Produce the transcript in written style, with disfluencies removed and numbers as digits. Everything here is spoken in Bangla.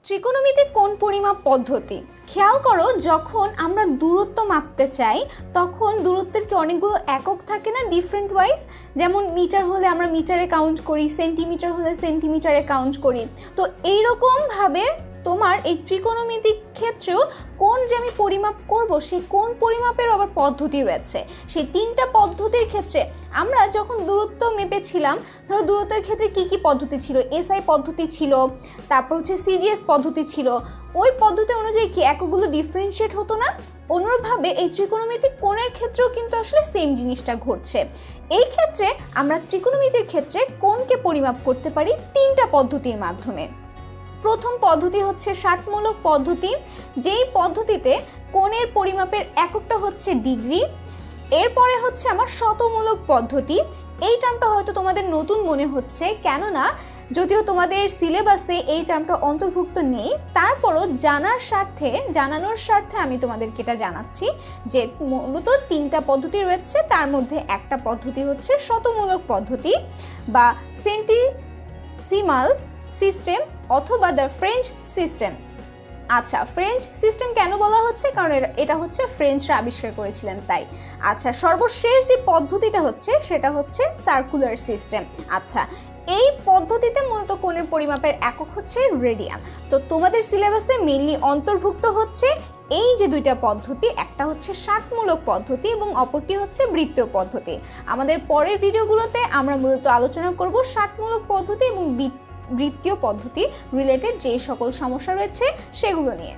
ত্রিকোণমিতি কোণ পরিমাপ পদ্ধতি। খেয়াল করো, যখন আমরা দূরত্ব মাপতে চাই তখন দূরত্বের কি অনেকগুলো একক থাকে না, ডিফারেন্ট ওয়াইজ। যেমন মিটার হলে আমরা মিটারে কাউন্ট করি, সেন্টিমিটার হলে সেন্টিমিটারে কাউন্ট করি। তো এইরকমভাবে তোমার এই ত্রিকোণমিতিক ক্ষেত্রেও কোণ যে আমি পরিমাপ করব, সেই কোণ পরিমাপের আবার পদ্ধতি রয়েছে। সেই তিনটা পদ্ধতির ক্ষেত্রে আমরা যখন দূরত্ব মেপেছিলাম, ধরো দূরত্বের ক্ষেত্রে কি কি পদ্ধতি ছিল, এসআই পদ্ধতি ছিল, তারপর হচ্ছে সিজিএস পদ্ধতি ছিল। ওই পদ্ধতি অনুযায়ী কি এককগুলো ডিফারেন্সিয়েট হতো না? অনুরূপভাবে এই ত্রিকোণমিতিক কোণের ক্ষেত্রেও কিন্তু আসলে সেম জিনিসটা ঘটছে। এই ক্ষেত্রে আমরা ত্রিকোণমিতির ক্ষেত্রে কোণকে পরিমাপ করতে পারি তিনটা পদ্ধতির মাধ্যমে। প্রথম পদ্ধতি হচ্ছে ষাটমূলক পদ্ধতি, যেই পদ্ধতিতে কোণের পরিমাপের এককটা হচ্ছে ডিগ্রি। এরপরে হচ্ছে আমার শতমূলক পদ্ধতি। এই টার্মটা হয়তো তোমাদের নতুন মনে হচ্ছে, কেননা যদিও তোমাদের সিলেবাসে এই টার্মটা অন্তর্ভুক্ত নেই, তারপরও জানানোর স্বার্থে আমি তোমাদেরকে এটা জানাচ্ছি যে মূলত তিনটা পদ্ধতি রয়েছে, তার মধ্যে একটা পদ্ধতি হচ্ছে শতমূলক পদ্ধতি বা সেন্টিসিমাল সিস্টেম অথবা দ্য ফ্রেঞ্চ সিস্টেম। আচ্ছা, ফ্রেঞ্চ সিস্টেম কেন বলা হচ্ছে? কারণ এটা হচ্ছে ফ্রেঞ্চরা আবিষ্কার করেছিলেন তাই। আচ্ছা, সর্বশেষ যে পদ্ধতিটা হচ্ছে সেটা হচ্ছে সার্কুলার সিস্টেম। আচ্ছা, এই পদ্ধতিতে মূলত কোণের পরিমাপের একক হচ্ছে রেডিয়ান। তো তোমাদের সিলেবাসে মেইনলি অন্তর্ভুক্ত হচ্ছে এই যে দুইটা পদ্ধতি, একটা হচ্ছে ষাটমূলক পদ্ধতি এবং অপরটি হচ্ছে বৃত্তীয় পদ্ধতি। আমাদের পরের ভিডিওগুলোতে আমরা মূলত আলোচনা করব ষাটমূলক পদ্ধতি এবং বৃত্তীয় পদ্ধতি রিলেটেড যে সকল সমস্যা রয়েছে সেগুলো নিয়ে।